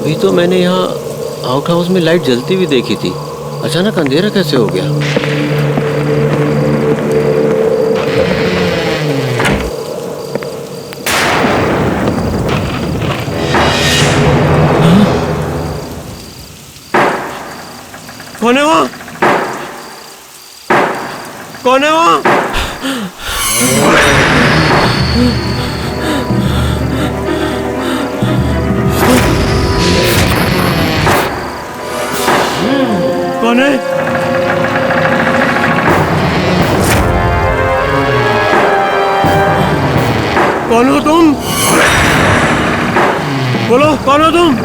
अभी तो मैंने यहाँ आउट हाउस में लाइट जलती हुई देखी थी। अचानक अंधेरा कैसे हो गया? कौन है वहाँ? कौन है वहाँ? कौन है? कौन हो तुम? बोलो, कौन हो तुम?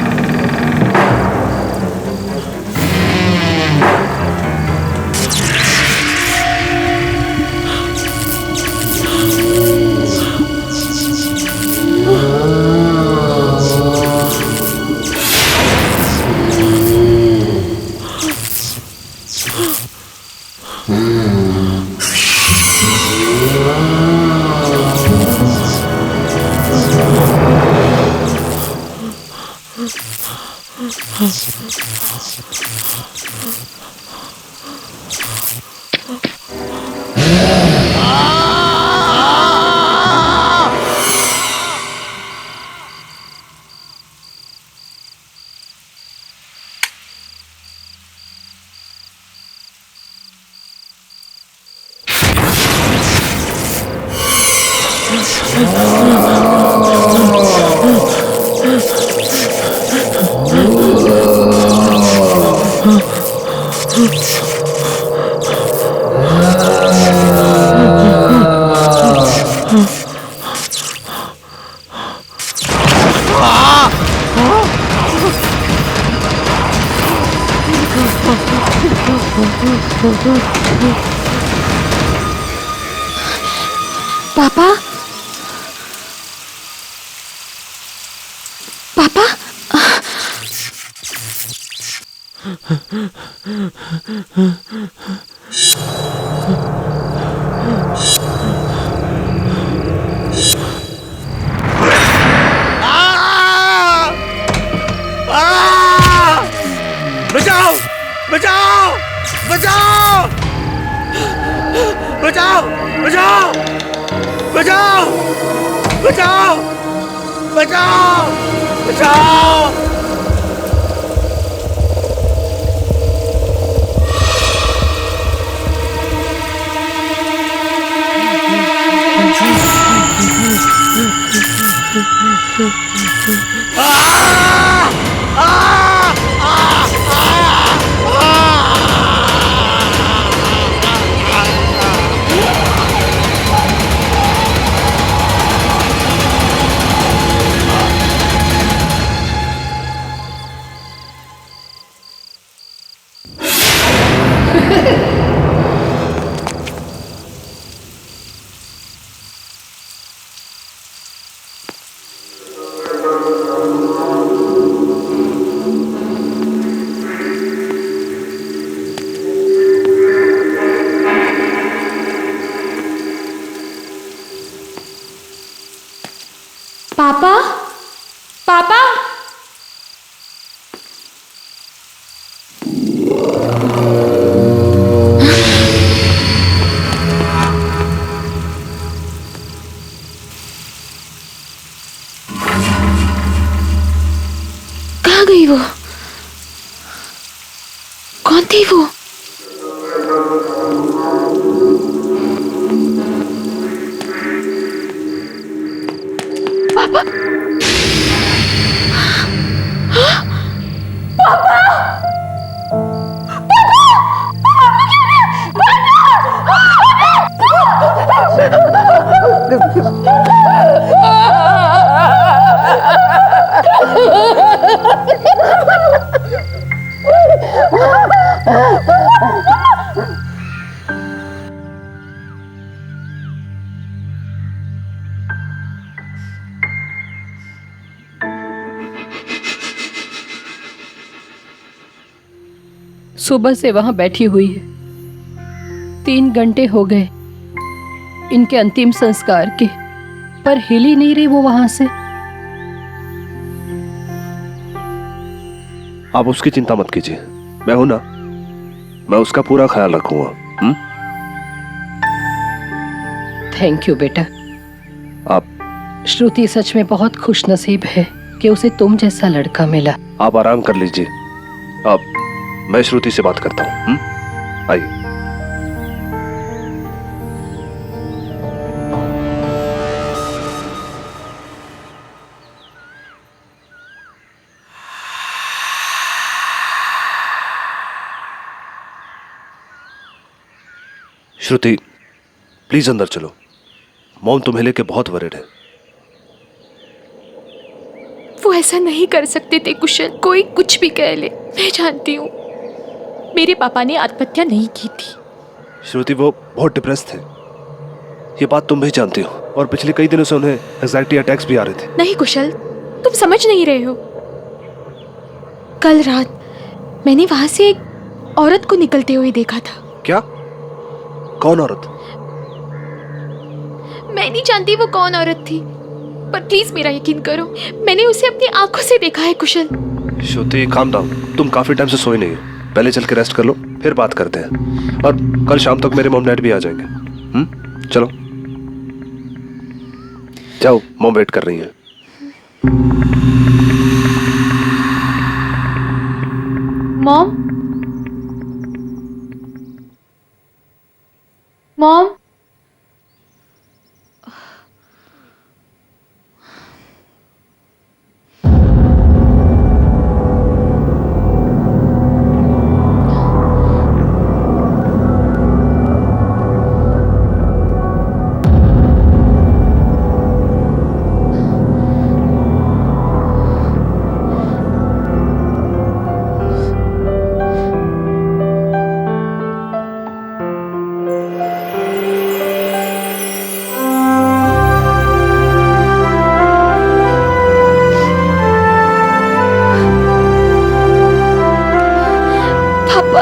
पापा, पापा, बचाओ! बचाओ! बचाओ! बचाओ! बचाओ! बचाओ! बचाओ! बचाओ! बचाओ! पापा, पापा, कहाँ गई वो? कौन थी वो? पापा, सुबह से वहां बैठी हुई है। 3 घंटे हो गए इनके अंतिम संस्कार के, पर हिल ही नहीं रही वो वहां से। आप उसकी चिंता मत कीजिए, मैं हूं ना, मैं उसका पूरा ख्याल रखूंगा। थैंक यू बेटा। आप श्रुति सच में बहुत खुश नसीब है कि उसे तुम जैसा लड़का मिला। आप आराम कर लीजिए, अब मैं श्रुति से बात करता हूँ। आइए। श्रुति प्लीज अंदर चलो, मॉम तुम्हें लेके बहुत वरीड है। वो ऐसा नहीं कर सकते थे कुशल, कोई कुछ भी कह ले, मैं जानती हूँ मेरे पापा ने आत्महत्या नहीं की थी। श्रुति वो बहुत डिप्रेस थे, ये बात तुम भी जानती हो, और पिछले कई दिनों से उन्हें एंजाइटी अटैक्स भी आ रहे थे। नहीं कुशल, तुम समझ नहीं रहे हो। कल रात मैंने वहां से एक औरत को निकलते हुए देखा था। क्या? कौन औरत? मैं नहीं जानती वो कौन औरत थी, पर प्लीज मेरा यकीन करो, मैंने उसे अपनी आंखों से देखा है कुशल। श्रुति काम डाउन, तुम काफी टाइम से सोई नहीं हो, पहले चल के रेस्ट कर लो, फिर बात करते हैं। और कल शाम तक मेरे मॉम डैड भी आ जाएंगे। चलो जाओ, मॉम वेट कर रही है। मॉम, मॉम, पापा,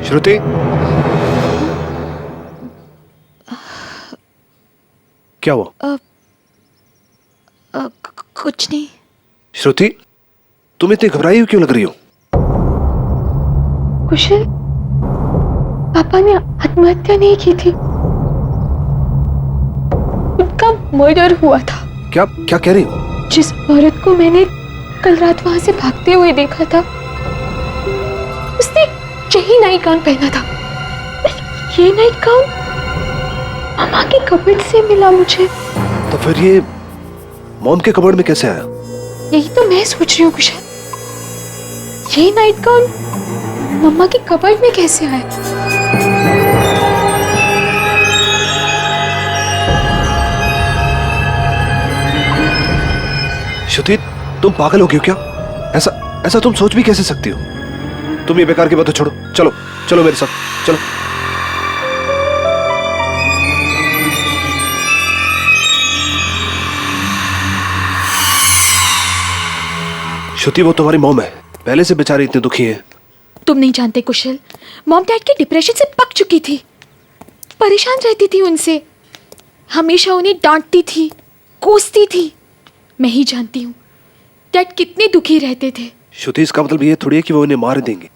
श्रुति, क्या हुआ? कुछ नहीं। श्रुति तुम इतनी घबराई हुई क्यों लग रही हो? कुशल, पापा ने आत्महत्या नहीं की थी, उनका मर्डर हुआ था। क्या क्या कह रही हो? जिस औरत को मैंने कल रात वहां से भागते हुए देखा था, उसने यही नाइट गाउन पहना था। ये नाइट गाउन मामा के कपड़े से मिला मुझे। तो फिर ये मॉम के कबर्ड में कैसे आया? यही तो मैं सोच रही हूँ कुशल, ये नाइट गाउन मम्मा के कपबोर्ड में कैसे आया? श्रुति तुम पागल हो गई हो क्या? ऐसा ऐसा तुम सोच भी कैसे सकती हो? तुम ये बेकार की बातें छोड़ो, चलो चलो मेरे साथ चलो। श्रुति वो तुम्हारी मॉम है, पहले से बेचारी इतनी दुखी है। तुम नहीं जानते कुशल, मॉम डैड के डिप्रेशन से पक चुकी थी, परेशान रहती थी उनसे, हमेशा उन्हें डांटती थी, कोसती थी। मैं ही जानती हूँ डैड कितने दुखी रहते थे। श्रुति इसका मतलब ये थोड़ी है कि वो उन्हें मार देंगे।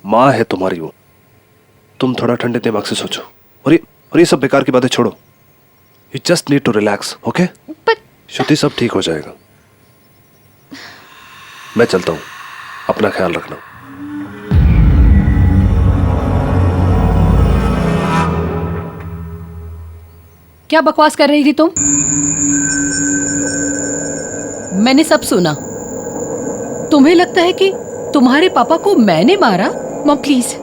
माँ है तुम्हारी वो, तुम थोड़ा ठंडे दिमाग से सोचो, और ये सब बेकार की बातें छोड़ो। You just need to relax, okay? Shruti सब ठीक हो जाएगा। मैं चलता हूँ, अपना ख्याल रखना। क्या बकवास कर रही थी तुम? मैंने सब सुना। तुम्हें लगता है कि तुम्हारे पापा को मैंने मारा? मॉम प्लीज,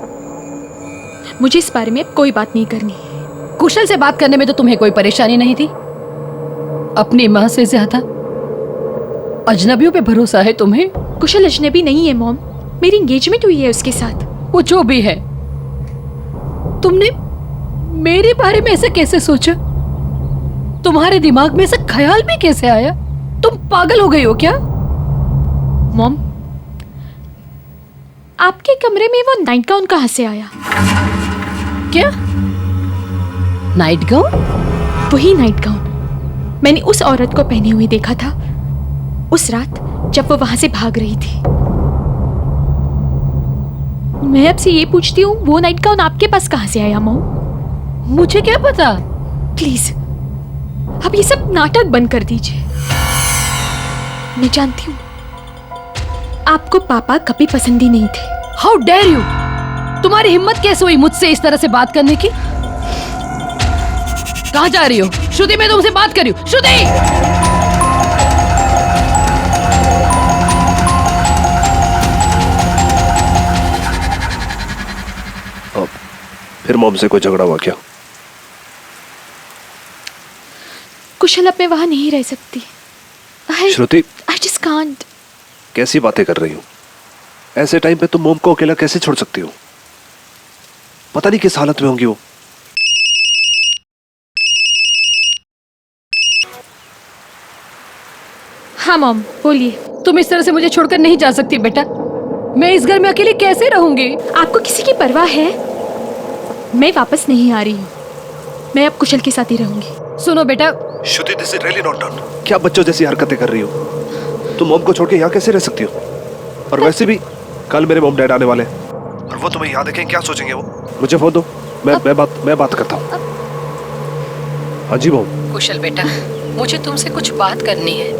मुझे इस बारे में अब कोई बात नहीं करनी। कुशल से बात करने में तो तुम्हें कोई परेशानी नहीं थी। अपनी माँ से ज्यादा अजनबियों पे भरोसा है तुम्हें। कुशल अजनबी नहीं है मॉम, मेरी एंगेजमेंट हुई है उसके साथ। वो जो भी है, तुमने मेरे बारे में ऐसे कैसे सोचा? तुम्हारे दिमाग में ऐसा ख्याल भी कैसे आया? तुम पागल हो गई हो क्या? मॉम, आपके कमरे में वो नाइट गाउन कहाँ से आया? क्या नाइट गाउन? वही नाइट गाउन मैंने उस औरत को पहने हुए देखा था उस रात जब वो वहां से भाग रही थी। मैं आपसे ये पूछती हूँ, वो नाइट गाउन आपके पास कहाँ से आया मॉम? मुझे क्या पता। प्लीज अब ये सब नाटक बंद कर दीजिए। मैं जानती हूँ आपको पापा कभी पसंद ही नहीं थे। How dare you! तुम्हारी हिम्मत कैसे हुई मुझसे इस तरह से बात करने की? कहाँ जा रही हो? श्रुति, मैं तुमसे बात कर रही हूँ। श्रुति! फिर मॉम से कोई झगड़ा हुआ क्या? कुशल अब मैं वहां नहीं रह सकती। श्रुति, आई जस्ट कांट। कैसी बातें कर रही हो? ऐसे टाइम पे तुम मॉम को अकेला कैसे छोड़ सकती हो? पता नहीं किस हालत में होंगी वो। हाँ मॉम बोलिए। तुम इस तरह से मुझे छोड़कर नहीं जा सकती बेटा। मैं इस घर में अकेले कैसे रहूंगी? आपको किसी की परवाह है? मैं वापस नहीं आ रही हूँ। मैं अब कुशल के साथ ही रहूंगी। सुनो बेटा, Shruti, this is really not done. क्या बच्चों जैसी हरकतें कर रही हो? तुम मॉम को छोड़ के यहाँ कैसे रह सकती हो? और वैसे भी कल मेरे मॉम डैड आने वाले हैं और वो तुम्हें यहाँ देखें क्या सोचेंगे वो? मुझे फोन दो, मैं बात करता हूँ। हाँ जी मॉम। कुशल बेटा, मुझे तुमसे कुछ बात करनी है।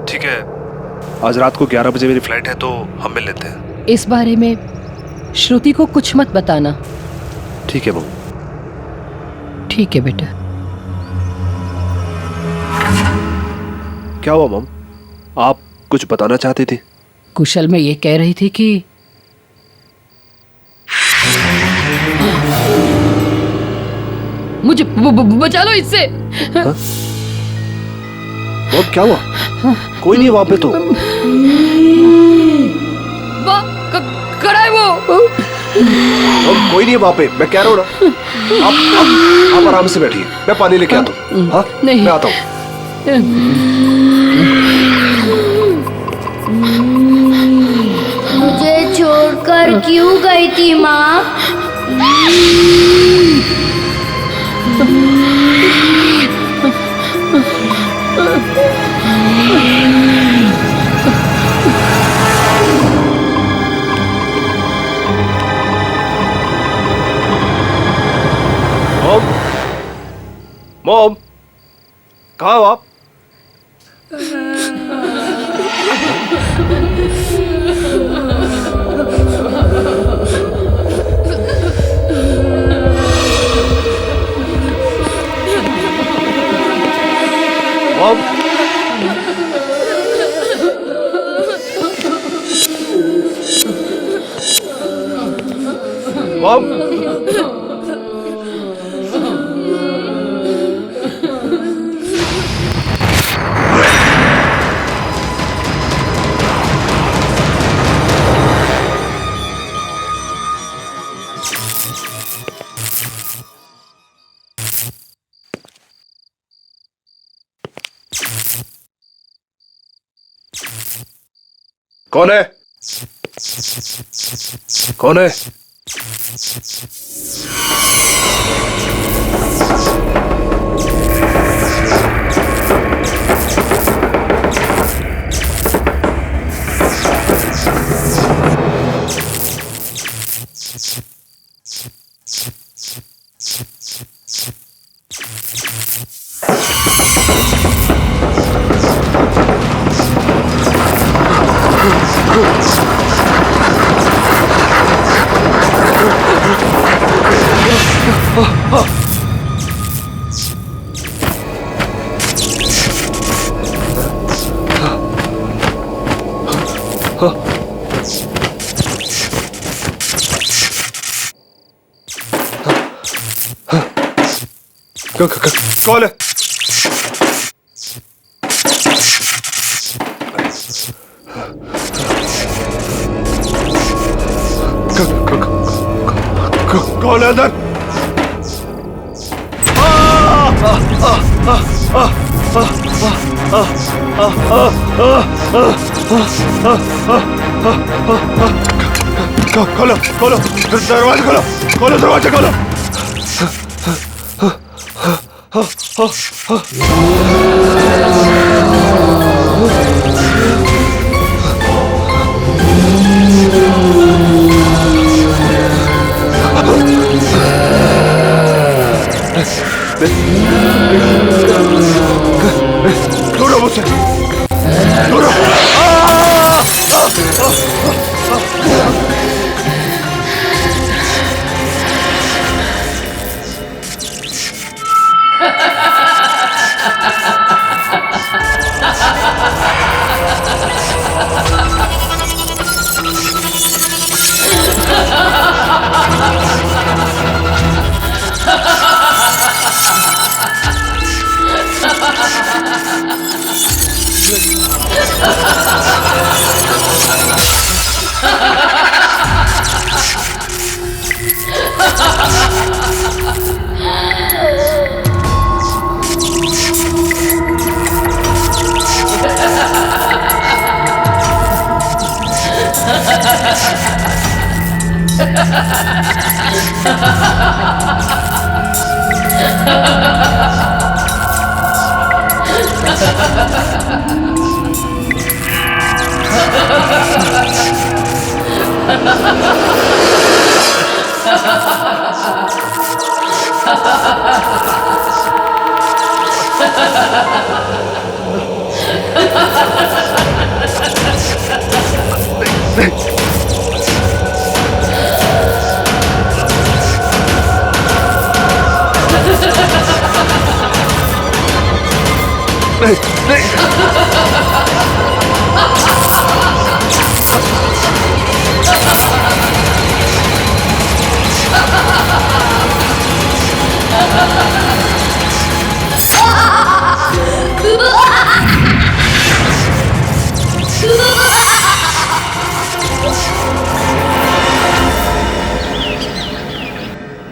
ठीक है, आज रात को 11 बजे मेरी फ्लाइट है तो हम मिल लेते हैं। इस बारे में श्रुति को कुछ मत बताना। ठीक है मॉम। ठीक है बेटा। क्या हुआ मॉम? आप कुछ बताना चाहती थी? कुशल, मैं ये कह रही थी कि मुझे बचा लो इससे। मॉम क्या हुआ? कोई नहीं है वहां पे तो। खड़ा है वो। मॉम कोई नहीं है वहां पे, मैं कह रहा हूँ ना। आप आराम से बैठिए, मैं पानी लेके आता हूँ। हाँ नहीं। मैं आता हूँ। मुझे छोड़कर क्यों गई थी माँ? मॉम, मॉम, कहाँ हो आप? मॉम, मॉम, कौन है? कौन है? कौन है? कौन है अंदर? खोलो खोलो दरवाजा खोलो, खोलो दरवाजा खोलो। दूर मुझसे, दूर।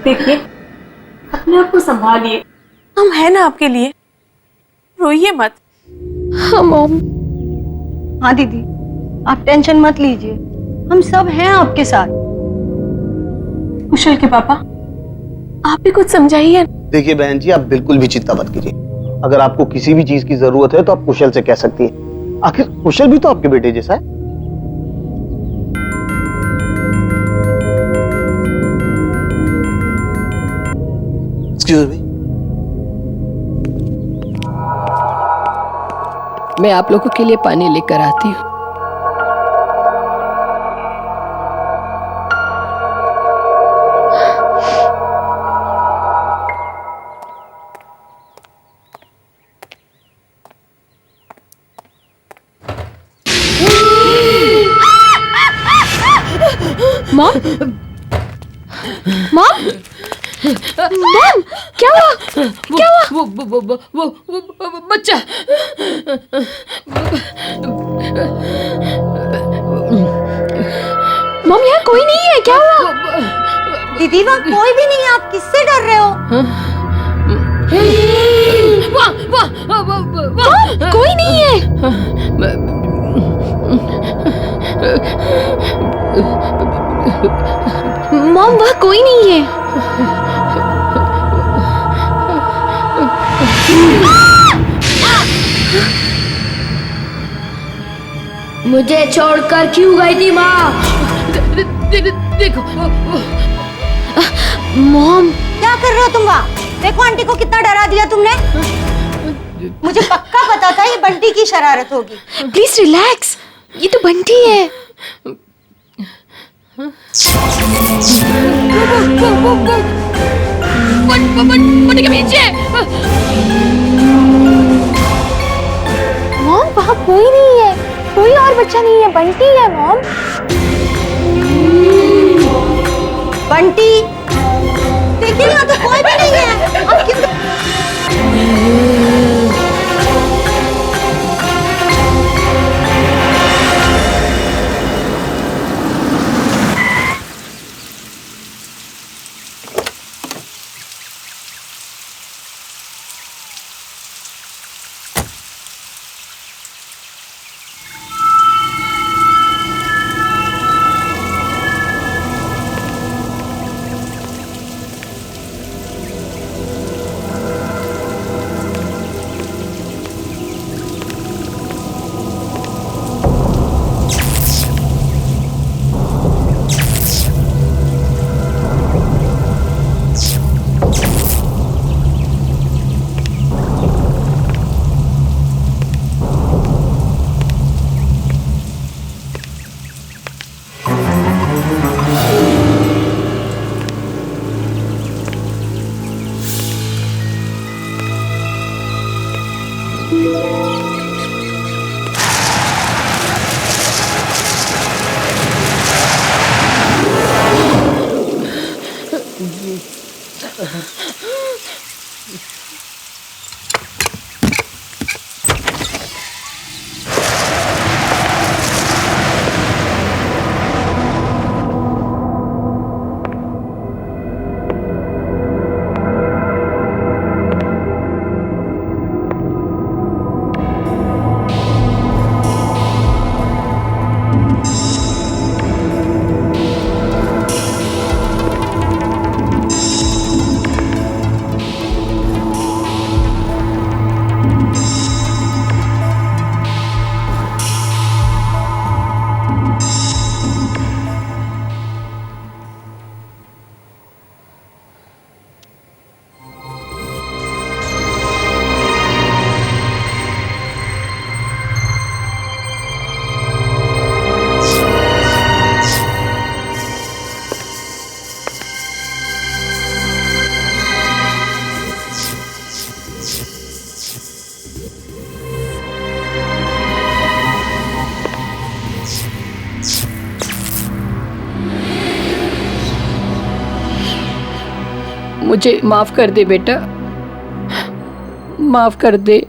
देखिए, अपने आप को संभालिए, हम हैं ना आपके लिए, रोइए मत। हाँ मॉम। हाँ दीदी, आप टेंशन मत लीजिए, हम सब हैं आपके साथ। कुशल के पापा, आप भी कुछ समझाइए। देखिए बहन जी, आप बिल्कुल भी चिंता मत कीजिए। अगर आपको किसी भी चीज की जरूरत है तो आप कुशल से कह सकती हैं। आखिर कुशल भी तो आपके बेटे जैसा है। Excuse me. मैं आप लोगों के लिए पानी लेकर आती हूँ। मॉम, मॉम, मॉम, क्या हुआ? क्या हुआ? वो बच्चा। मॉम, यहाँ कोई नहीं है, क्या हुआ? दीदी वहाँ कोई भी नहीं है, आप किससे डर रहे हो? मॉम, कोई नहीं है। मॉम, वहाँ कोई नहीं है। मुझे छोड़कर क्यों गई थी माँ? देखो मॉम, क्या कर रहे हो तुम वहाँ? देखो आंटी को कितना डरा दिया तुमने। मुझे पक्का पता था ये बंटी की शरारत होगी। प्लीज रिलैक्स, ये तो बंटी है। बंटी के पीछे। मॉम, वहाँ कोई नहीं है, कोई और बच्चा नहीं है, बंटी है मॉम। बंटी देखिए यहाँ तो कोई भी नहीं है। अब किस मुझे माफ कर दे बेटा, माफ कर दे।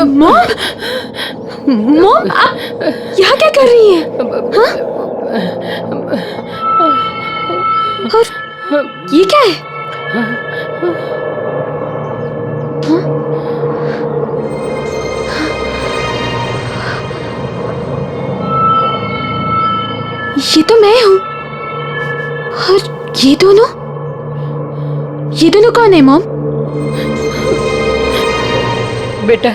मॉम, मॉम, आप यहाँ क्या कर रही हैं? हाँ? और ये क्या है? हाँ? ये तो मैं हूँ। और ये दोनों कौन है मॉम? बेटा,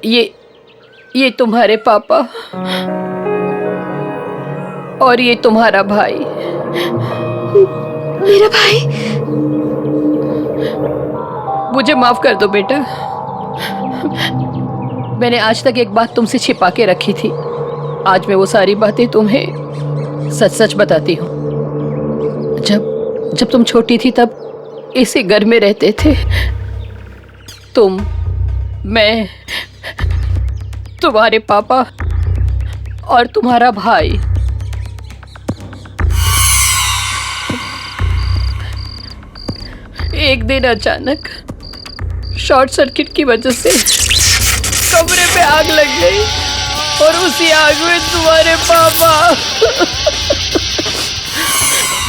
ये तुम्हारे पापा और ये तुम्हारा भाई। मेरा भाई। मुझे माफ कर दो बेटा। मैंने आज तक एक बात तुमसे छिपा के रखी थी। आज मैं वो सारी बातें तुम्हें सच सच बताती हूँ। जब तुम छोटी थी तब इसी घर में रहते थे। तुम, मैं, तुम्हारे पापा और तुम्हारा भाई। एक दिन अचानक शॉर्ट सर्किट की वजह से कमरे में आग लग गई और उसी आग में तुम्हारे पापा।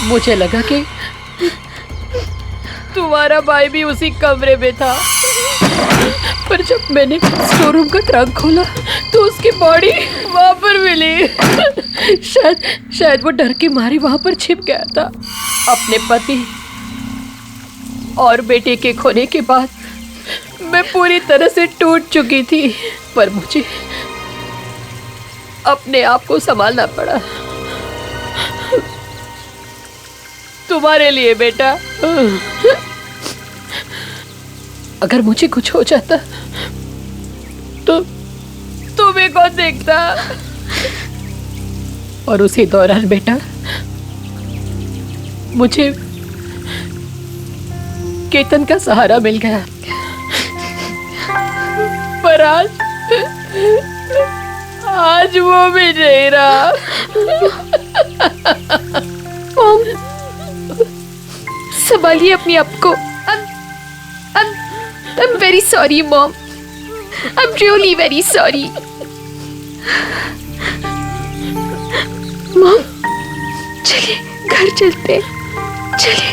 मुझे लगा कि तुम्हारा भाई भी उसी कमरे में था, पर जब मैंने स्टोर रूम का ट्रंक खोला तो उसकी बॉडी वहां पर मिली। शायद वो डर के मारे वहां पर छिप गया था। अपने पति और बेटे के खोने के बाद मैं पूरी तरह से टूट चुकी थी, पर मुझे अपने आप को संभालना पड़ा तुम्हारे लिए बेटा। अगर मुझे कुछ हो जाता तो तुम्हें कौन देखता? और उसी दौरान बेटा मुझे केतन का सहारा मिल गया, पर आज वो भी नहीं रहा। मॉम, संभालिए अपने आप को। I'm very sorry, Mom. I'm really very sorry. Mom, चलिए घर चलते, चलिए।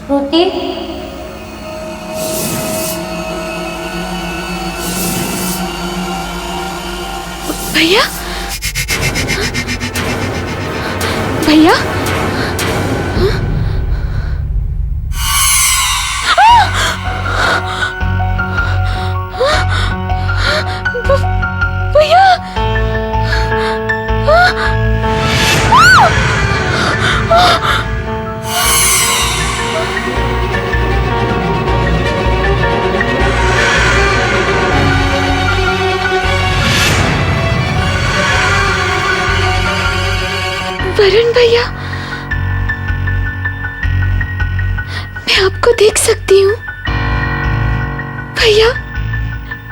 श्रुति, भैया, भैया, भैया, वरुण भैया, मैं आपको देख सकती हूँ। भैया,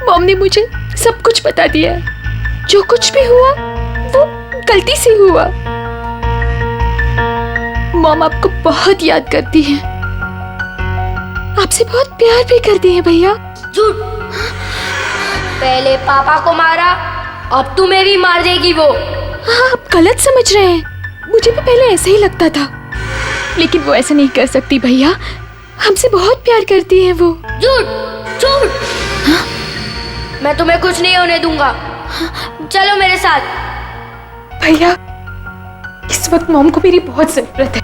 मॉम ने मुझे सब कुछ बता दिया। जो कुछ भी हुआ वो गलती से हुआ। मॉम आपको बहुत याद करती है, आपसे बहुत प्यार भी करती है। भैया, झूठ। पहले पापा को मारा, अब तुम्हें भी मार देगी वो। हाँ, आप गलत समझ रहे हैं। मुझे भी पहले ऐसा ही लगता था, लेकिन वो ऐसा नहीं कर सकती। भैया, हमसे बहुत प्यार करती है वो। झूठ, झूठ। हाँ? मैं तुम्हें कुछ नहीं होने दूंगा। चलो मेरे साथ। भैया, इस वक्त मॉम को मेरी बहुत जरूरत है।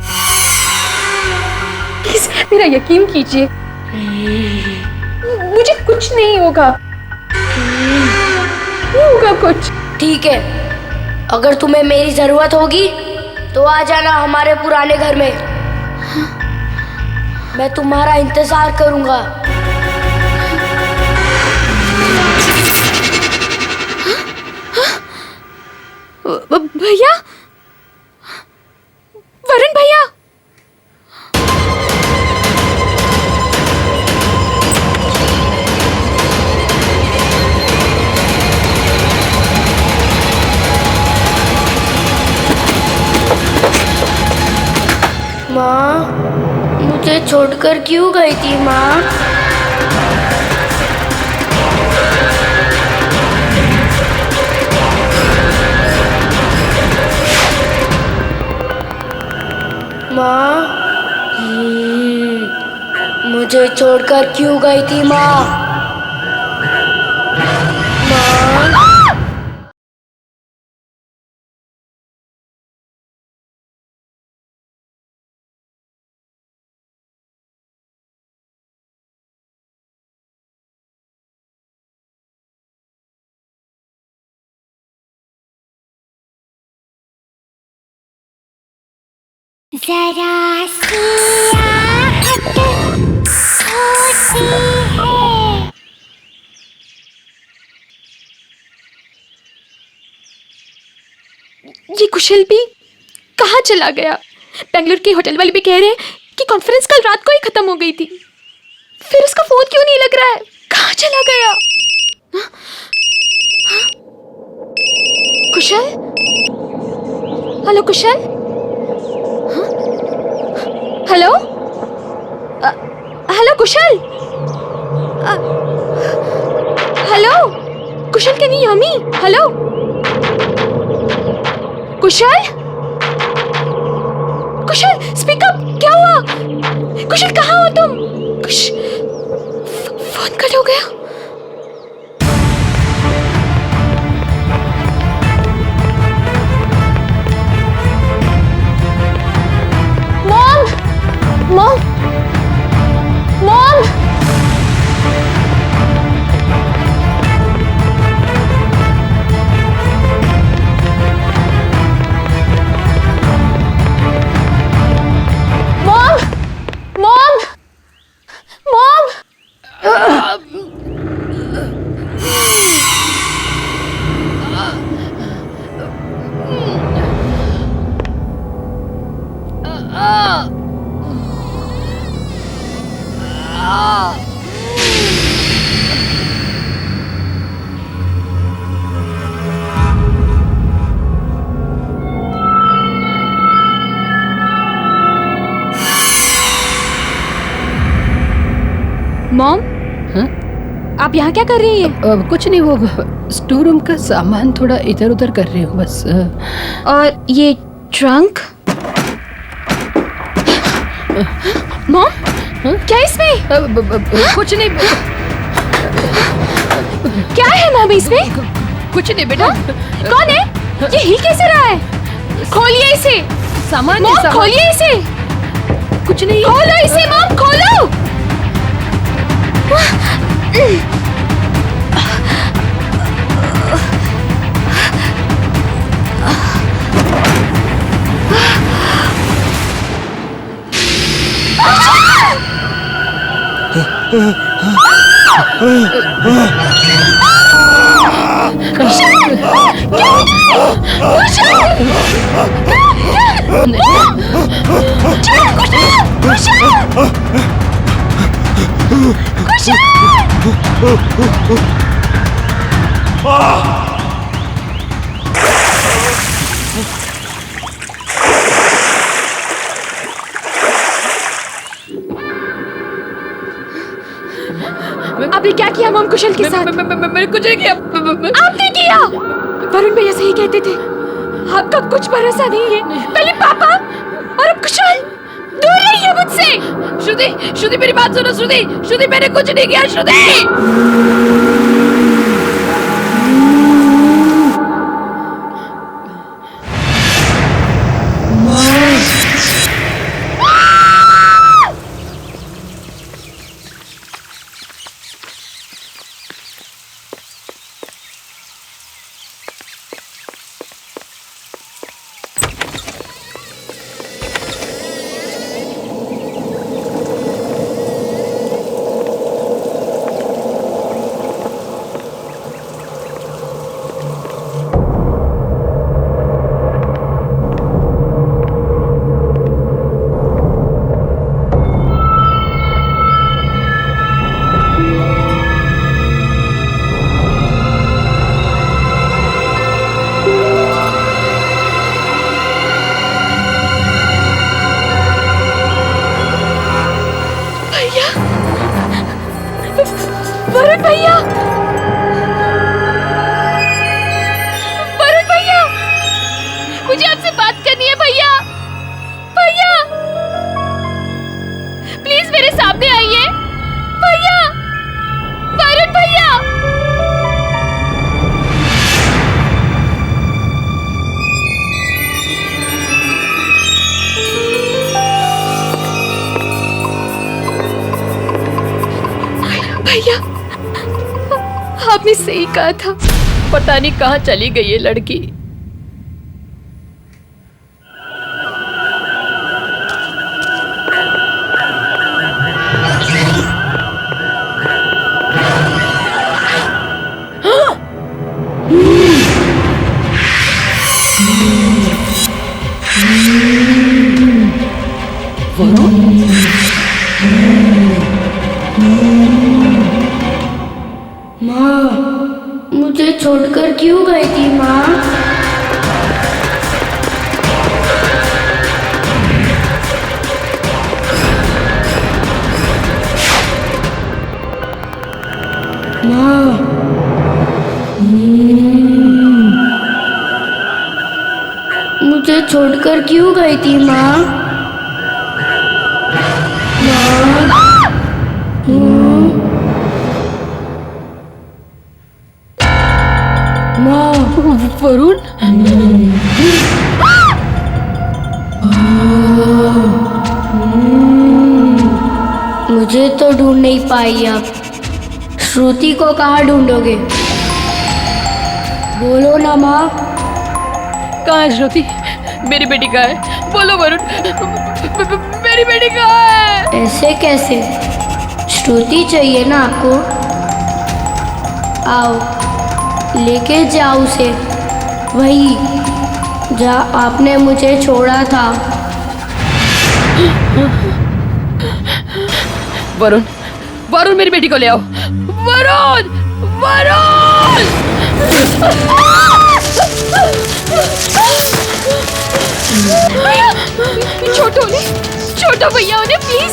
प्लीज मेरा यकीन कीजिए, मुझे कुछ नहीं होगा, नहीं होगा कुछ। ठीक है, अगर तुम्हें मेरी जरूरत होगी तो आ जाना हमारे पुराने घर में। मैं तुम्हारा इंतजार करूंगा। भैया, वरुण भैया, माँ, मुझे छोड़कर क्यों गई थी माँ? माँ, मुझे छोड़कर क्यों गई थी माँ? जरा सी आहट होती है। ये कुशल भी कहाँ चला गया? बेंगलुरु के होटल वाले भी कह रहे हैं कि कॉन्फ्रेंस कल रात को ही खत्म हो गई थी। फिर उसका फोन क्यों नहीं लग रहा है? कहाँ चला गया? Kushal? Hello Kushal? Hello? Hello Kushal? Hello Kushal, can you hear me? Hello Kushal? Kushal speak up, क्या हुआ? कुशल कहाँ हो तुम? फोन कट हो गया। Mom, mom, mom. मॉम, आप यहाँ क्या कर रही हैं? कुछ नहीं, वो स्टोर रूम का सामान थोड़ा इधर उधर कर रही हूँ बस। और ये ट्रंक? मॉम, क्या इसमें? कुछ नहीं। क्या है मैम इसमें? कुछ नहीं बेटा। कौन है ये? हिल कैसे रहा है? खोलिए इसे। सामान मॉम, खोलिए इसे। कुछ नहीं। खोलो इसे मॉम, खोलो। आपने क्या किया मॉम कुशल के साथ? मैंने कुछ नहीं किया। आपने किया। वरुण भैया सही कहते थे, आपका कुछ भरोसा नहीं है। पहले पापा और अब कुशल। दूर रहिए मुझसे। श्रुति मेरी बात सुनो। श्रुति मैंने कुछ नहीं किया। श्रुति वरुण भैया, वरुण भैया, मुझे आपसे बात करनी है भैया। भैया प्लीज मेरे सामने आइए। भैया, वरुण भैया। भैया आपने सही कहा था। पता नहीं कहाँ चली गई ये लड़की। छोड़कर क्यों गई थी माँ? मुझे छोड़कर क्यों गई थी माँ? वरुण, मुझे तो ढूंढ नहीं पाई आप। श्रुति को कहाँ ढूंढोगे? बोलो ना माँ। कहाँ है श्रुति? मेरी बेटी कहाँ है? बोलो वरुण, मेरी बेटी कहाँ है? ऐसे कैसे? श्रुति चाहिए ना आपको? आओ लेके जाओ उसे, वही जहाँ आपने मुझे छोड़ा था। वरुण, वरुण मेरी बेटी को ले आओ। वरुण, वरुण! छोटो भैया उन्हें प्लीज।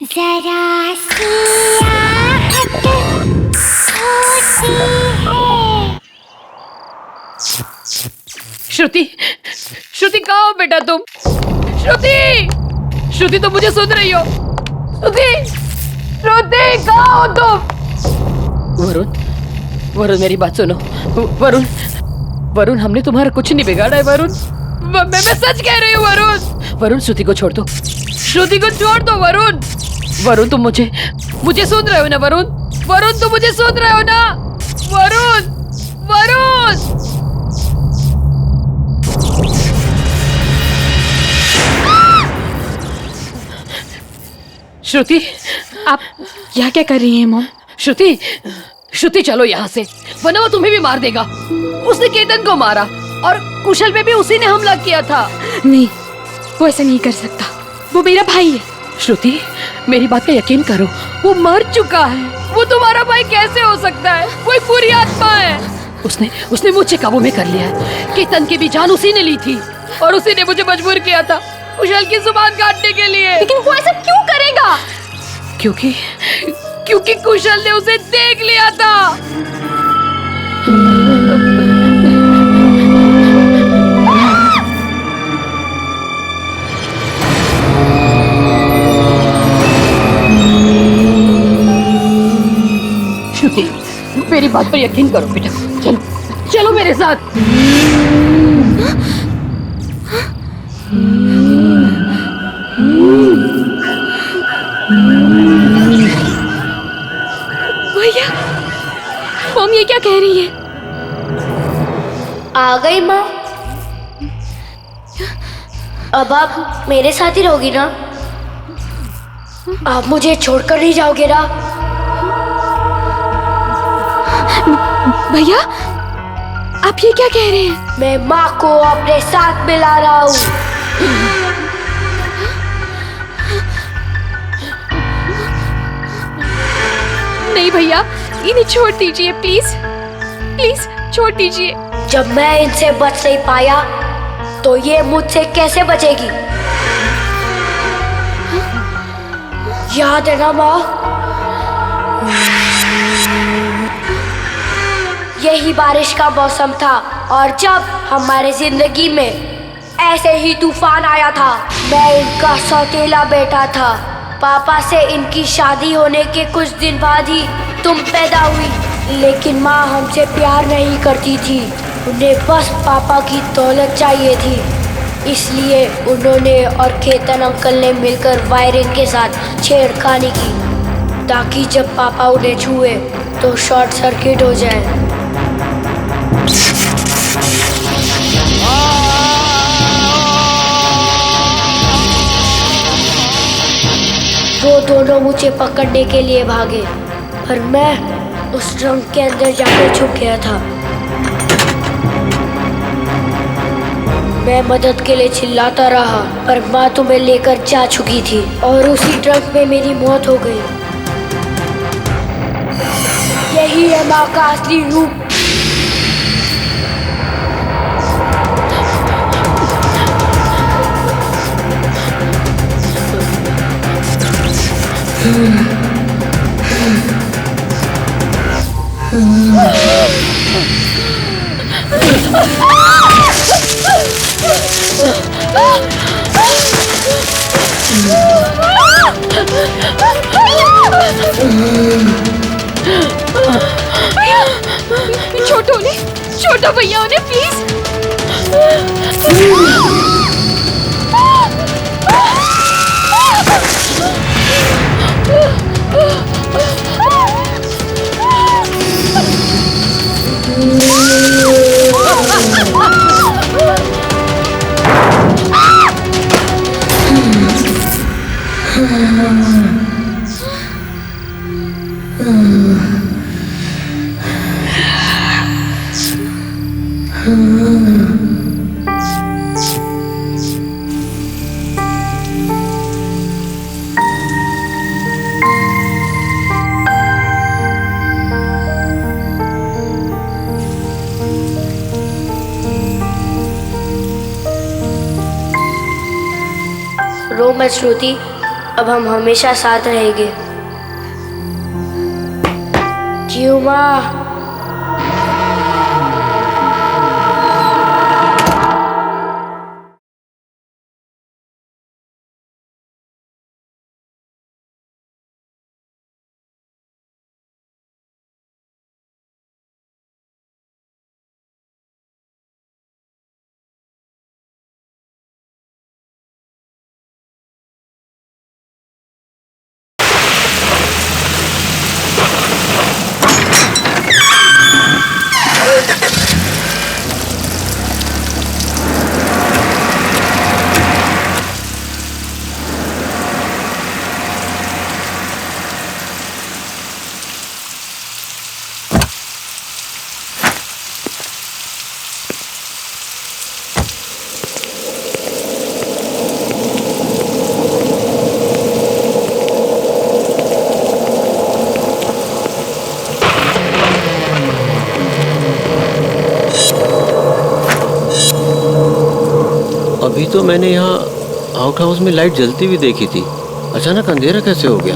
जरा सी आहट होती है। श्रुति, श्रुति कहाँ हो बेटा तुम? श्रुति, श्रुति तुम मुझे सुन रही हो? श्रुति, श्रुति कहाँ हो तुम? वरुण, वरुण मेरी बात सुनो। वरुण, वरुण हमने तुम्हारा कुछ नहीं बिगाड़ा है वरुण। मैं सच कह रही हूँ वरुण। वरुण श्रुति को छोड़ दो, श्रुति को छोड़ दो वरुण। वरुण तुम मुझे सुन रहे हो ना वरुण? वरुण तुम मुझे सुन रहे हो ना? वरुण, वरुण! श्रुति, आप यहाँ क्या कर रही हैं मॉम? श्रुति, श्रुति चलो यहाँ से, वरना वो तुम्हें भी मार देगा। उसने केतन को मारा और कुशल पे भी उसी ने हमला किया था। नहीं, वो ऐसा नहीं कर सकता, वो मेरा भाई है। श्रुति मेरी बात का यकीन करो, वो मर चुका है। वो तुम्हारा भाई कैसे हो सकता है? वो एक बुरी आत्मा है। उसने मुझे काबू में कर लिया है। केतन की भी जान उसी ने ली थी और उसी ने मुझे मजबूर किया था कुशल की जुबान काटने के लिए। लेकिन वो ऐसा क्यों करेगा? क्योंकि कुशल ने उसे देख लिया था। श्रुति मेरी बात पर यकीन करो बेटा, चलो चलो मेरे साथ। भैया, मॉम ये क्या कह रही है? आ गई माँ। अब आप मेरे साथ ही रहोगी ना? आप मुझे छोड़कर नहीं जाओगे ना? भैया, आप ये क्या कह रहे हैं? मैं माँ को अपने साथ मिला रहा हूँ। नहीं भैया, इन्हें छोड़ दीजिए प्लीज, प्लीज छोड़ दीजिए। जब मैं इनसे बच नहीं पाया तो ये मुझसे कैसे बचेगी? याद है ना माँ? यही बारिश का मौसम था और जब हमारे जिंदगी में ऐसे ही तूफान आया था। मैं इनका सौतेला बेटा था। पापा से इनकी शादी होने के कुछ दिन बाद ही तुम पैदा हुई। लेकिन माँ हमसे प्यार नहीं करती थी, उन्हें बस पापा की दौलत चाहिए थी। इसलिए उन्होंने और केतन अंकल ने मिलकर वायरिंग के साथ छेड़खानी की ताकि जब पापा उन्हें छुए तो शॉर्ट सर्किट हो जाए। वो दोनों मुझे पकड़ने के लिए भागे, पर मैं उस ट्रंक के अंदर जाकर छुप गया था। मैं मदद के लिए चिल्लाता रहा, पर माँ तुम्हें लेकर जा चुकी थी और उसी ट्रंक में मेरी मौत हो गई। यही है माँ का असली रूप। छोटो भैया उन्हें प्लीज। रो मत श्रुति, अब हम हमेशा साथ रहेंगे। क्यों माँ? अभी तो मैंने यहाँ आउट हाउस में लाइट जलती हुई देखी थी, अचानक अंधेरा कैसे हो गया?